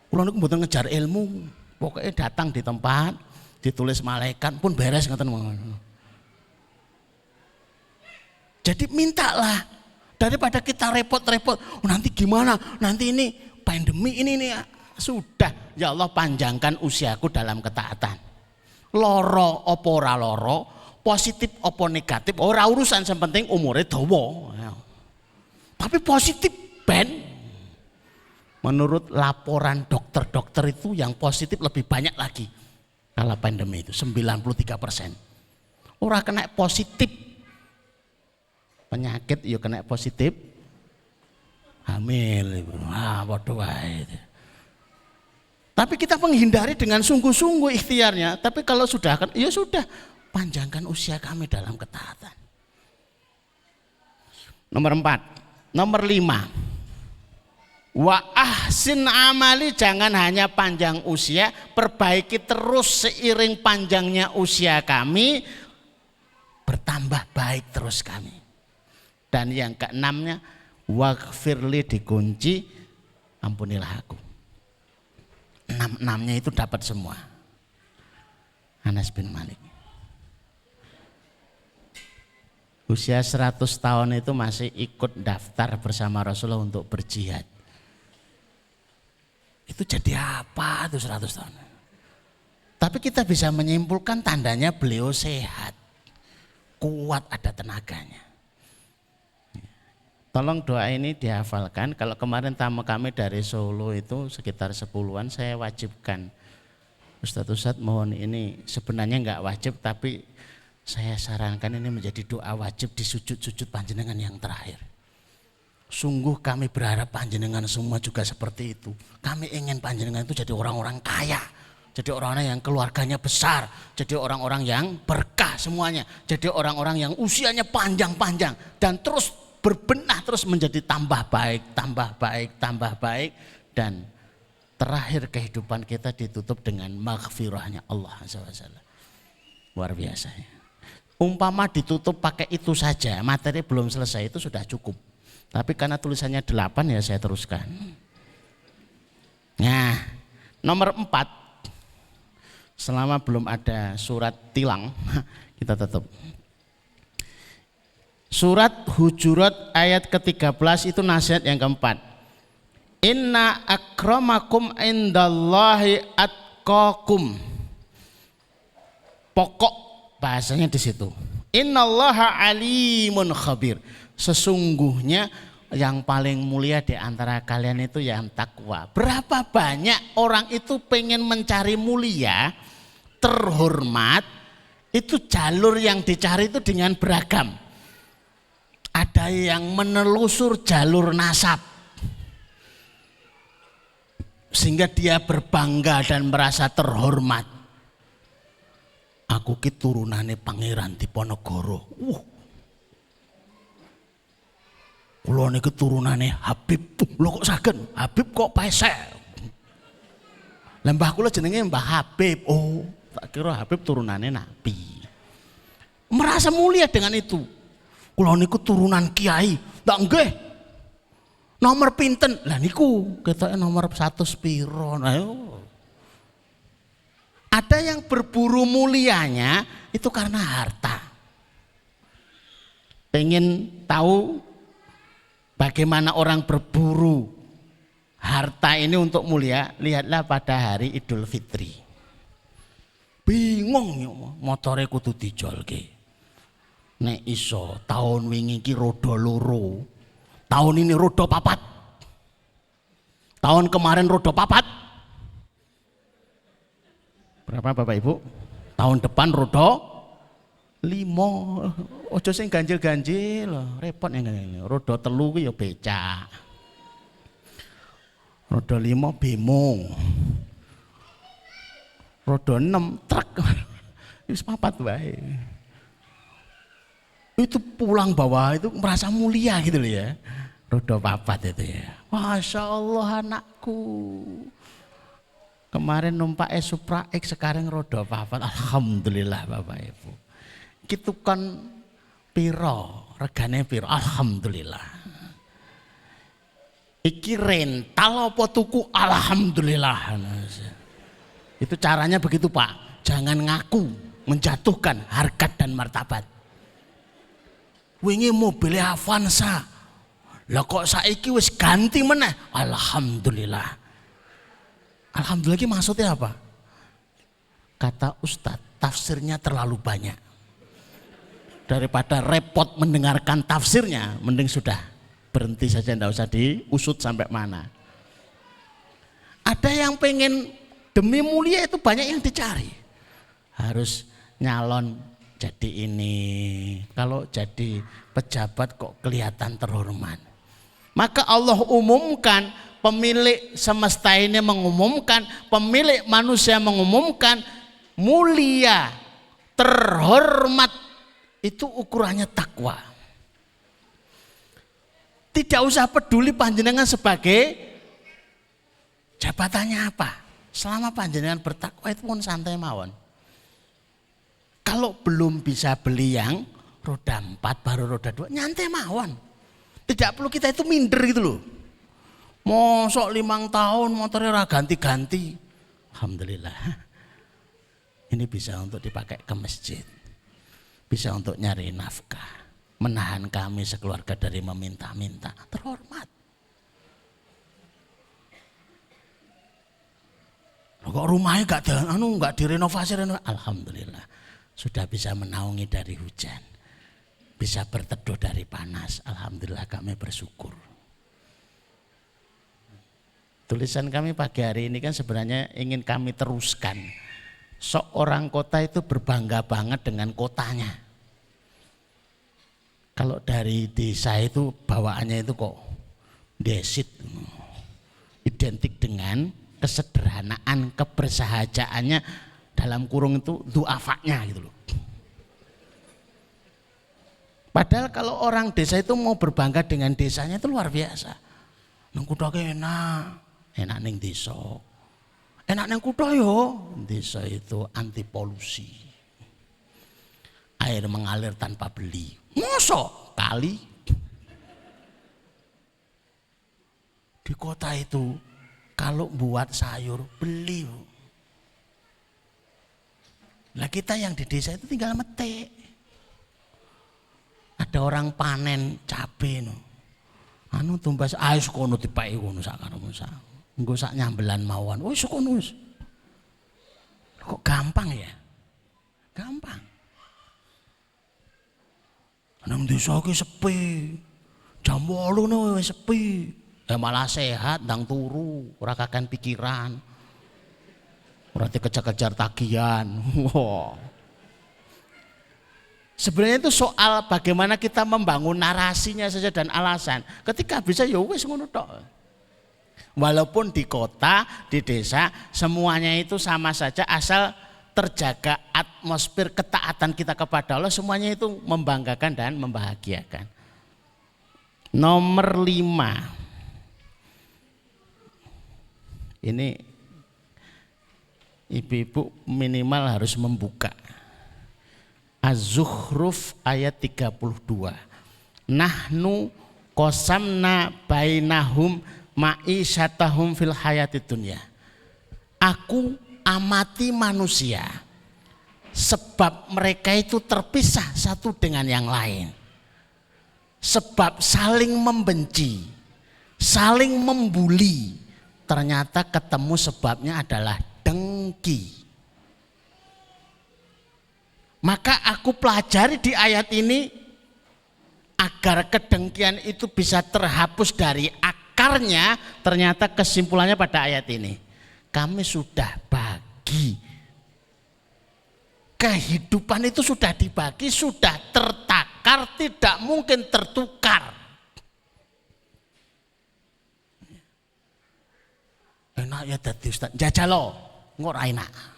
Kula niku mboten ngejar ilmu. Pokoknya datang di tempat, ditulis malaikat pun beres ngoten mawon. Jadi mintalah, daripada kita repot-repot. Oh, nanti gimana? Nanti ini pandemi ini sudah. Ya Allah, panjangkan usiaku dalam ketaatan. Loro opo ora loro, positif opo negatif, ora urusan, yang penting umure dawa. Tapi positif ben. Menurut laporan dokter-dokter itu yang positif lebih banyak lagi. Kala pandemi itu 93%. Ora kena positif penyakit ya kena positif hamil. Waduh wae. Tapi kita menghindari dengan sungguh-sungguh ikhtiarnya. Tapi kalau sudah kan, ya sudah, panjangkan usia kami dalam ketaatan. Nomor 4, nomor 5. Wa ahsin amali, jangan hanya panjang usia, perbaiki terus seiring panjangnya usia kami, bertambah baik terus kami. Dan yang keenamnya, waghfirli dikunci, ampunilah aku. 6-6-nya itu dapat semua. Anas bin Malik. Usia 100 tahun itu masih ikut daftar bersama Rasulullah untuk berjihad. Itu jadi apa tuh 100 tahun? Tapi kita bisa menyimpulkan tandanya beliau sehat, kuat, ada tenaganya. Tolong doa ini dihafalkan. Kalau kemarin tamu kami dari Solo itu sekitar 10-an, saya wajibkan. Ustadz mohon, ini sebenarnya enggak wajib, tapi saya sarankan ini menjadi doa wajib di sujud-sujud panjenengan yang terakhir. Sungguh kami berharap panjenengan semua juga seperti itu. Kami ingin panjenengan itu jadi orang-orang kaya, jadi orang-orang yang keluarganya besar, jadi orang-orang yang berkah semuanya, jadi orang-orang yang usianya panjang-panjang dan terus berbenah, terus menjadi tambah baik, dan terakhir kehidupan kita ditutup dengan maghfirahnya Allah SWT. Luar biasa ya. Umpama ditutup pakai itu saja, materi belum selesai, itu sudah cukup. Tapi karena tulisannya 8 ya saya teruskan. Nah, nomor 4, selama belum ada surat tilang, kita tutup. Surat Hujurat ayat ke-13 itu nasihat yang keempat. Inna akramakum indallahi atqakum. Pokok bahasanya di situ. Innallaha alimun khabir. Sesungguhnya yang paling mulia di antara kalian itu yang takwa. Berapa banyak orang itu pengen mencari mulia, terhormat, itu jalur yang dicari itu dengan beragam. Ada yang menelusur jalur nasab sehingga dia berbangga dan merasa terhormat. Aku ki turunane Pangeran Diponegoro. Kula niki turunane Habib. Lho kok saged? Habib kok pesek. Lah mbah kula jenenge Mbah Habib. Oh, tak kira Habib turunane Nabi. Merasa mulia dengan itu. Kula niku turunan kiai. Ndak nggih. Nomor pinten? Lah niku ketoke nomor 100 piro. Nah, ada yang berburu mulianya itu karena harta. Pengen tahu bagaimana orang berburu harta ini untuk mulia? Lihatlah pada hari Idul Fitri. Bingung motore kudu dijolke. Nek iso tahun wingi ki roda loro, tahun ini roda 4, tahun kemarin roda 4. Berapa Bapak Ibu? Tahun depan roda 5. Ojo sing ganjil-ganjil, repot ya. Roda 3 ki ya becak, roda 5 bemo, roda 6 truk. Wis papat wae. Itu pulang bawah itu merasa mulia gitu loh ya. Roda papat itu ya. Masya Allah anakku. Kemarin numpak Supra X sekarang roda papat. Alhamdulillah Bapak Ibu. Gitu kan piro, regane piro. Alhamdulillah. Iki rental apa tuku, alhamdulillah. Itu caranya begitu Pak. Jangan ngaku menjatuhkan harkat dan martabat. Wingi mobilnya Avanza. Lah kok saiki wis ganti meneh. Alhamdulillah. Alhamdulillah ini maksudnya apa? Kata Ustadz, tafsirnya terlalu banyak. Daripada repot mendengarkan tafsirnya, mending sudah berhenti saja, tidak usah diusut sampai mana. Ada yang pengen demi mulia itu banyak yang dicari. Harus nyalon jadi ini, kalau jadi pejabat kok kelihatan terhormat. Maka Allah umumkan, pemilik semesta ini mengumumkan, pemilik manusia mengumumkan, mulia, terhormat itu ukurannya takwa. Tidak usah peduli panjenengan sebagai jabatannya apa. Selama panjenengan bertakwa itu pun santai mawon. Kalau belum bisa beli yang roda 4 baru roda 2, nyantai mawon. Tidak perlu kita itu minder gitu loh. Mosok 5 tahun motornya ganti-ganti. Alhamdulillah. Ini bisa untuk dipakai ke masjid. Bisa untuk nyari nafkah. Menahan kami sekeluarga dari meminta-minta, terhormat. Kok rumahnya nggak direnovasi, alhamdulillah sudah bisa menaungi dari hujan, bisa berteduh dari panas, alhamdulillah kami bersyukur. Tulisan kami pagi hari ini kan sebenarnya ingin kami teruskan. Seorang kota itu berbangga banget dengan kotanya. Kalau dari desa itu bawaannya itu kok desit, identik dengan kesederhanaan, kebersahajaannya, dalam kurung itu du'afanya gitu loh. Padahal kalau orang desa itu mau berbangga dengan desanya itu luar biasa. Nang kutha enak ning desa. Enak nang kutha yo, desa itu anti polusi. Air mengalir tanpa beli. Mosok kali di kota itu kalau buat sayur beli. Nah kita yang di desa itu tinggal metik. Ada orang panen cabe no. Anu tumbas ayo kono dipake ngono sak karepmu sak. Engko sak nyambelan mawon. Wis kono wis. Kok gampang ya? Gampang. Nang desa ki sepi. Jam 8 wis sepi. Ya malah sehat ndang turu, ora kakan pikiran. Ora dikejar-kejar tagihan. Wow. Sebenarnya itu soal bagaimana kita membangun narasinya saja dan alasan. Ketika bisa ya wis ngono tok. Walaupun di kota, di desa semuanya itu sama saja asal terjaga atmosfer ketaatan kita kepada Allah, semuanya itu membanggakan dan membahagiakan. Nomor 5. Ini ibu-ibu minimal harus membuka. Az-Zukhruf ayat 32. Nahnu qasamna bainahum ma'isyatahum fil hayatid dunya. Aku amati manusia sebab mereka itu terpisah satu dengan yang lain, sebab saling membenci, saling membuli, ternyata ketemu sebabnya adalah dengki. Maka aku pelajari di ayat ini agar kedengkian itu bisa terhapus dari akarnya. Ternyata kesimpulannya pada ayat ini, kami sudah bagi, kehidupan itu sudah dibagi, sudah tertakar, tidak mungkin tertukar. Enak ya dadi ustaz, jajal lo, ngora enak.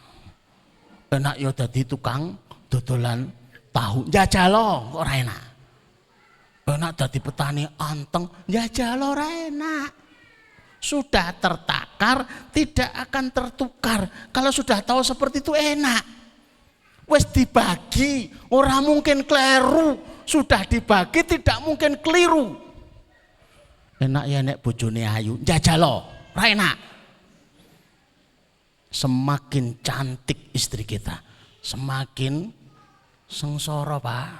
Enak ya dadi tukang dodolan tahu. Njajalo kok ora enak. Enak dadi petani anteng, njajalo ora enak. Sudah tertakar tidak akan tertukar. Kalau sudah tahu seperti itu enak. Wes dibagi, ora mungkin keliru. Sudah dibagi tidak mungkin keliru. Enak ya nek bojone ayu, njajalo ora enak. Semakin cantik istri kita, semakin sengsara, Pak.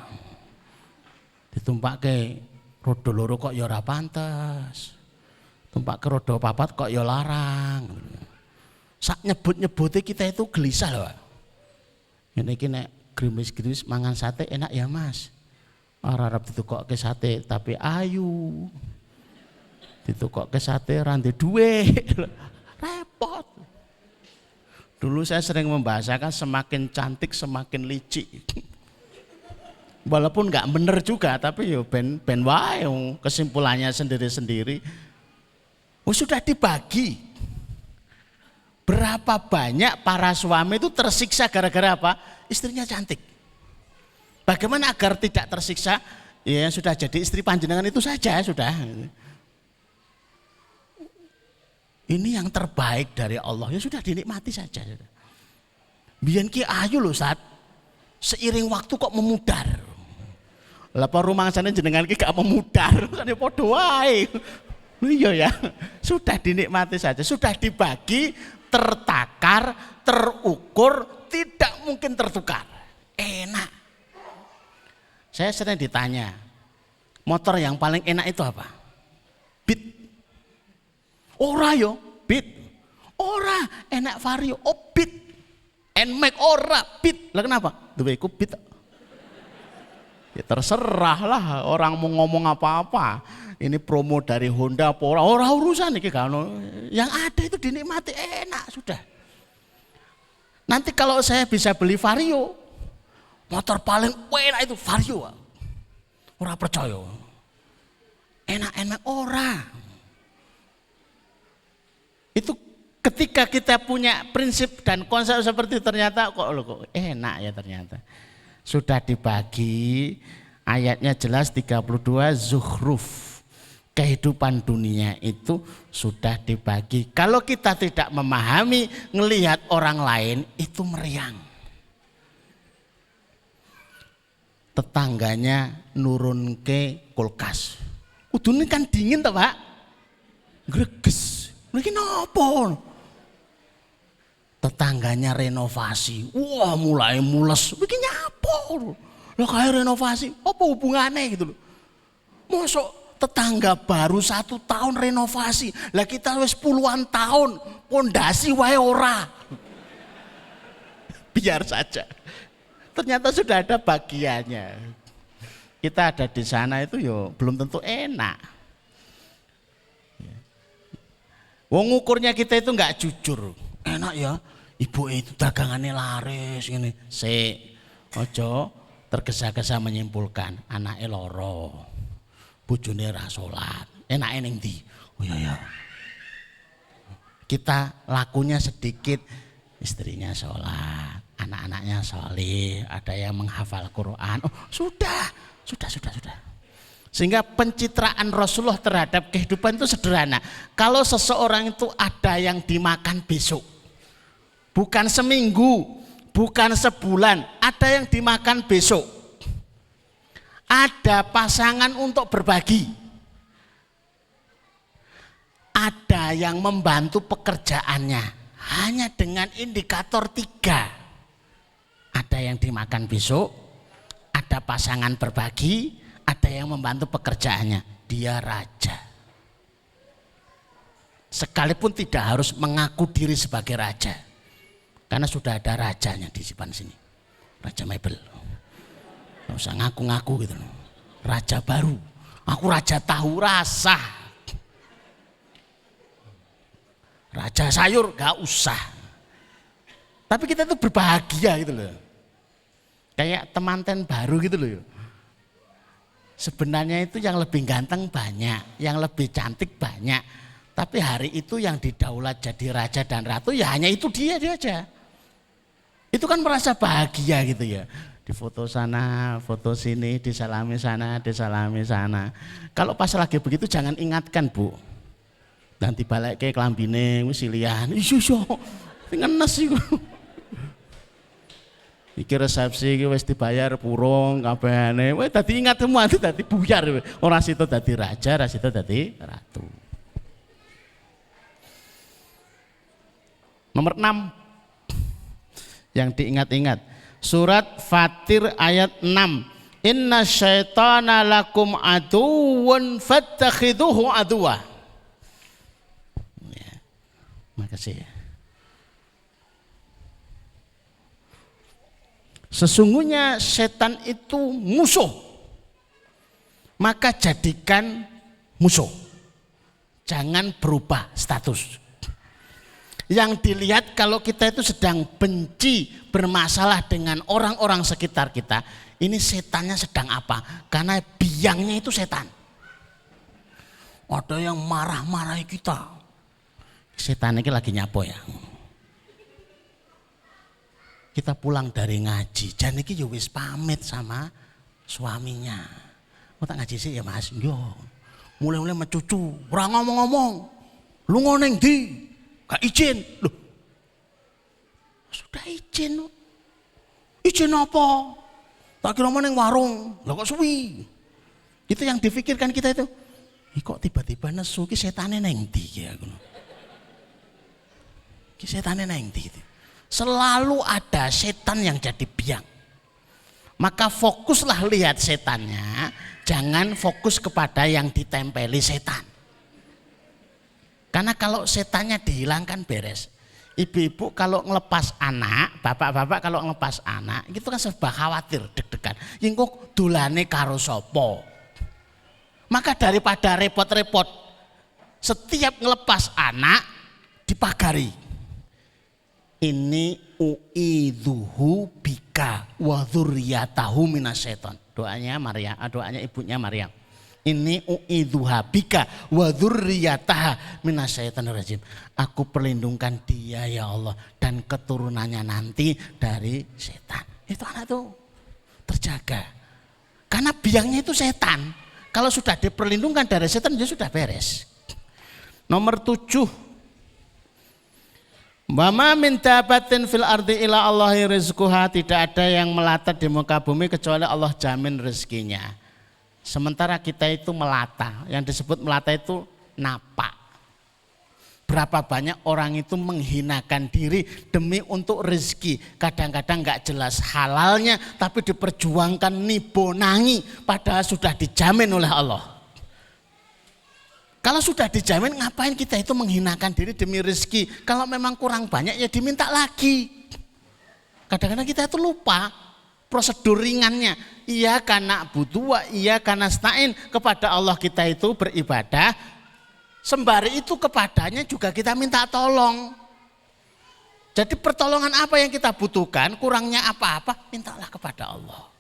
Ditumpakke rodo loro kok ya ora pantes. Tumpakke rodo papat kok ya larang. Sak nyebut-nyebute kita itu gelisah loh, Pak. Ngene iki nek grimis-grimis mangan sate enak ya, Mas. Ora arep ditukokke sate tapi ayu. Ditukokke sate ora ndek dhuwit. Repot. Dulu saya sering membahasakan semakin cantik semakin licik. Walaupun nggak bener juga, tapi yo ben wae kesimpulannya sendiri-sendiri. Sudah dibagi. Berapa banyak para suami itu tersiksa gara-gara apa? Istrinya cantik. Bagaimana agar tidak tersiksa? Ya sudah jadi istri panjenengan itu saja sudah. Ini yang terbaik dari Allah, ya sudah dinikmati saja. Biyen ki ayu lho Ustaz. Seiring waktu kok memudar. Lah apa rumangsane jenengan ki gak memudar, kan ya padha wae. Iya ya. Sudah dinikmati saja, sudah dibagi, tertakar, terukur, tidak mungkin tertukar. Enak. Saya sering ditanya, motor yang paling enak itu apa? Beat. Ora yo, Beat. Ora, enak Vario, oh Beat. Nmax ora, Beat. Lah kenapa? Duwe iku Beat. Ya terserah lah orang mau ngomong apa-apa. Ini promo dari Honda apa ora urusan iki kan. Yang ada itu dinikmati enak sudah. Nanti kalau saya bisa beli Vario, motor paling enak itu Vario. Ora percaya. Enak-enak ora. Itu ketika kita punya prinsip dan konsep seperti itu ternyata kok enak ya ternyata. Sudah dibagi, ayatnya jelas 32 Zukhruf. Kehidupan dunia itu sudah dibagi. Kalau kita tidak memahami, ngelihat orang lain itu meriang. Tetangganya nurun ke kulkas. Udune kan dingin toh, Pak? Greges. Mungkin apa? Tetangganya renovasi. Wah, mulai mules. Bikin apa? Lah kayak renovasi. Apa hubungannya gitu loh. Mosok tetangga baru 1 tahun renovasi. Lah kita wis puluhan tahun pondasi wae ora. Biar saja. Ternyata sudah ada bagiannya. Kita ada di sana itu yo belum tentu enak. Wong ukurnya kita itu enggak jujur. Enak ya, ibu itu dagangannya laris gini. Ojo tergesa-gesa menyimpulkan anaknya loro. Bojone ra salat. Enake ning ndi? Oh iya. Kita lakunya sedikit, istrinya sholat, anak-anaknya sholih, ada yang menghafal Quran. Oh sudah. Sehingga pencitraan Rasulullah terhadap kehidupan itu sederhana. Kalau seseorang itu ada yang dimakan besok, bukan seminggu, bukan sebulan, ada yang dimakan besok. Ada pasangan untuk berbagi. Ada yang membantu pekerjaannya hanya dengan indikator 3. Ada yang dimakan besok, ada pasangan berbagi, ada yang membantu pekerjaannya. Dia raja. Sekalipun tidak harus mengaku diri sebagai raja. Karena sudah ada rajanya di depan sini. Raja Mebel. Nggak usah ngaku-ngaku gitu. Raja baru. Aku raja tahu rasa. Raja sayur gak usah. Tapi kita tuh berbahagia gitu loh. Kayak temanten baru gitu loh. Sebenarnya itu yang lebih ganteng banyak, yang lebih cantik banyak. Tapi hari itu yang didaulat jadi raja dan ratu ya hanya itu dia aja. Itu kan merasa bahagia gitu ya. Di foto sana, foto sini, disalami sana, disalami sana. Kalau pas lagi begitu jangan ingatkan, Bu. Nanti balik ke kelambine wis silihan. Iso. Ngenes iku. Iki resepsi iki wis dibayar purung kabehane. Wis dadi ingat semua dadi buyar. Ora sida dadi raja, ora sida dadi ratu. Nomor 6 yang diingat-ingat, surat Fatir ayat 6. Inna syaitana lakum aduwwun fattakhiduhu aduwa. Ya, makasih. Sesungguhnya setan itu musuh, maka jadikan musuh. Jangan berubah status. Yang dilihat kalau kita itu sedang benci, bermasalah dengan orang-orang sekitar kita, ini setannya sedang apa? Karena biangnya itu setan. Ada yang marah-marahi kita. Setan ini lagi nyapo ya. Kita pulang dari ngaji, jan iki ya wis pamit sama suaminya. Mau tak ngaji sih ya Mas? Yo. Mulai-mulai mencucu, ora ngomong-ngomong. Lunga ning ndi? Gak izin. Loh. Sudah izin. Izin apa? Tak kira ning warung. Lah kok suwi? Itu yang difikirkan kita itu. Kok tiba-tiba nesu ki setane nang ndi ya ngono. Ki setane nang ndi gitu. Selalu ada setan yang jadi biang. Maka fokuslah lihat setannya, jangan fokus kepada yang ditempeli setan. Karena kalau setannya dihilangkan beres. Ibu-ibu kalau ngelepas anak, bapak-bapak kalau ngelepas anak, itu kan serba khawatir, deg-degan. Ingkuk dolane karo sapa. Maka daripada repot-repot, setiap ngelepas anak dipagari. Ini uidzuhu bika wa dzurriyyatahu minasyaiton. Doanya Maryam, doanya ibunya Maryam. Ini uidzuha bika wa dzurriyyataha minasyaitonir rajim. Aku perlindungkan dia ya Allah dan keturunannya nanti dari setan. Itu anak tuh terjaga. Karena biangnya itu setan. Kalau sudah diperlindungkan dari setan dia sudah beres. Nomor 7. Wa ma min dabatin fil ardi illa Allahi rizquha, tidak ada yang melata di muka bumi kecuali Allah jamin rezekinya. Sementara kita itu melata, yang disebut melata itu napak. Berapa banyak orang itu menghinakan diri demi untuk rezeki. Kadang-kadang gak jelas halalnya tapi diperjuangkan nibonangi padahal sudah dijamin oleh Allah. Kalau sudah dijamin ngapain kita itu menghinakan diri demi rezeki? Kalau memang kurang banyak ya diminta lagi. Kadang-kadang kita itu lupa prosedur ringannya. Iya karena butuh, iya karena stain, kepada Allah kita itu beribadah. Sembari itu kepadanya juga kita minta tolong. Jadi pertolongan apa yang kita butuhkan, kurangnya apa-apa, mintalah kepada Allah.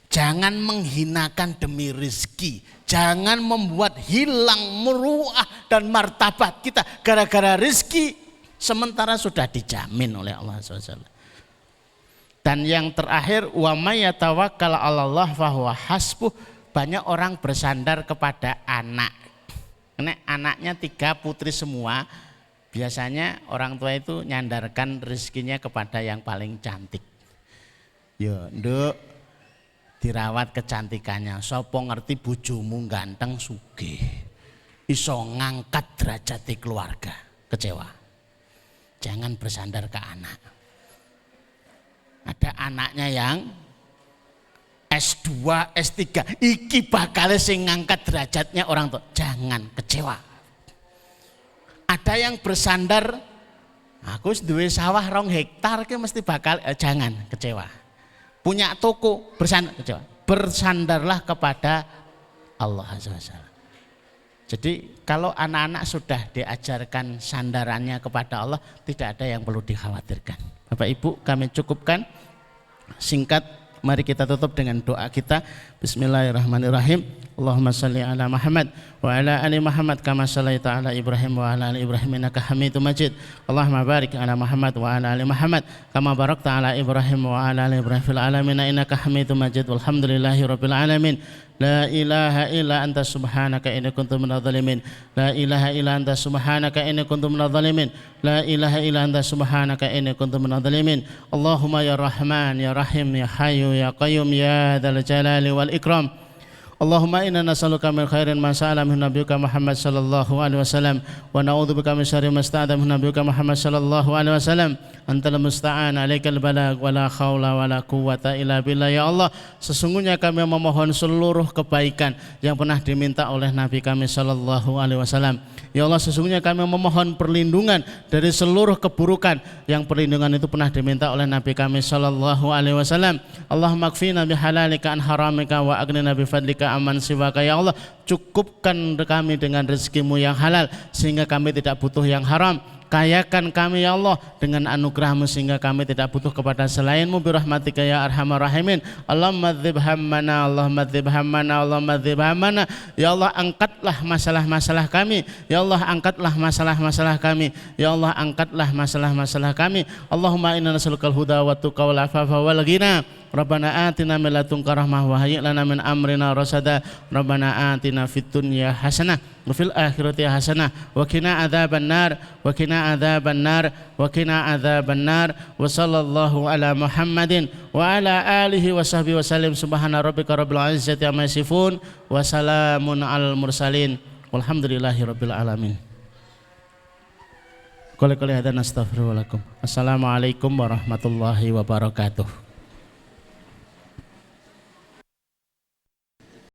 Jangan menghinakan demi rezeki. Jangan membuat hilang muruah dan martabat kita gara-gara rezeki sementara sudah dijamin oleh Allah SWT. Dan yang terakhir, wa may yatawakkal 'alallah fahuwa hasbuh. Banyak orang bersandar kepada anak. Karena anaknya 3 putri semua, biasanya orang tua itu nyandarkan rezekinya kepada yang paling cantik. Yo, nduk, dirawat kecantikannya. Sopo ngerti bojomu ganteng sugih, iso ngangkat derajat keluarga. Kecewa. Jangan bersandar ke anak. Ada anaknya yang S2, S3, iki bakal sing ngangkat derajatnya orang tua. Jangan kecewa. Ada yang bersandar, aku duwe sawah 2 hektar ke mesti bakal, jangan kecewa. Punya toko bersandar, kecewa. Bersandarlah kepada Allah SWT. Jadi kalau anak-anak sudah diajarkan sandarannya kepada Allah, tidak ada yang perlu dikhawatirkan. Bapak Ibu, kami cukupkan singkat Mari kita tutup dengan doa kita. Bismillahirrahmanirrahim. Allahumma salli ala Muhammad wa ala ali Muhammad kama shallaita ala Ibrahim wa ala ali Ibrahim innaka Hamidum Majid. Allahumma barik ala Muhammad wa ala ali Muhammad kama barakta ala Ibrahim wa ala ali Ibrahim fil alamin innaka Hamidum Majid. Walhamdulillahi rabbil alamin. La ilaha illa anta subhanaka inni kuntu minadh dhalimin. La ilaha illa anta subhanaka inni kuntu minadh dhalimin. La ilaha illa anta subhanaka inni kuntu minadh dhalimin. Allahumma ya Rahman ya Rahim ya Hayyu ya Qayyum ya dzal jalali wal ikram. Allahumma inna nas'aluka min khairin ma sa'ala min nabiyyika Muhammad sallallahu alaihi wasallam wa na'udzubika min syarri ma sta'adha min nabiyyika Muhammad sallallahu alaihi wasallam. Antal musta'an, alaikal balag, wala haula wala quwwata illa billah. Ya Allah, sesungguhnya kami memohon seluruh kebaikan yang pernah diminta oleh Nabi kami sallallahu alaihi wasallam. Ya Allah, sesungguhnya kami memohon perlindungan dari seluruh keburukan yang perlindungan itu pernah diminta oleh Nabi kami sallallahu alaihi wasallam. Allahumma kfina bihalalika an haramika wa aghnina bifadlika aman siwaka. Ya Allah, cukupkan kami dengan rezekimu yang halal sehingga kami tidak butuh yang haram. Kayakan kami ya Allah dengan anugerahmu sehingga kami tidak butuh kepada selainmu birahmatika ya arhamar rahimin. Allahumma dzib hammana, Allahumma dzib hammana, Allahumma dzib hammana. Ya Allah, angkatlah masalah-masalah kami. Ya Allah, angkatlah masalah-masalah kami. Ya Allah, angkatlah masalah-masalah kami. Allahumma inna nas'alukal huda wa tuqa wal afafa wal ghina. Rabbana atina min ladunka rahmah wa hayyi' lana min amrina rasada. Rabbana atina fid dunya hasanah wa fil akhirati hasanah wa qina adzabannar wa qina adzabannar wa qina adzabannar. Wa sallallahu ala Muhammadin wa ala alihi wa sahbihi wa sallim. Subhana rabbika rabbil izzati amma yasifun wa salamun alal mursalin walhamdulillahi rabbil alamin. Qul qul hadan astaghfirullahaladzim. Assalamualaikum warahmatullahi wabarakatuh.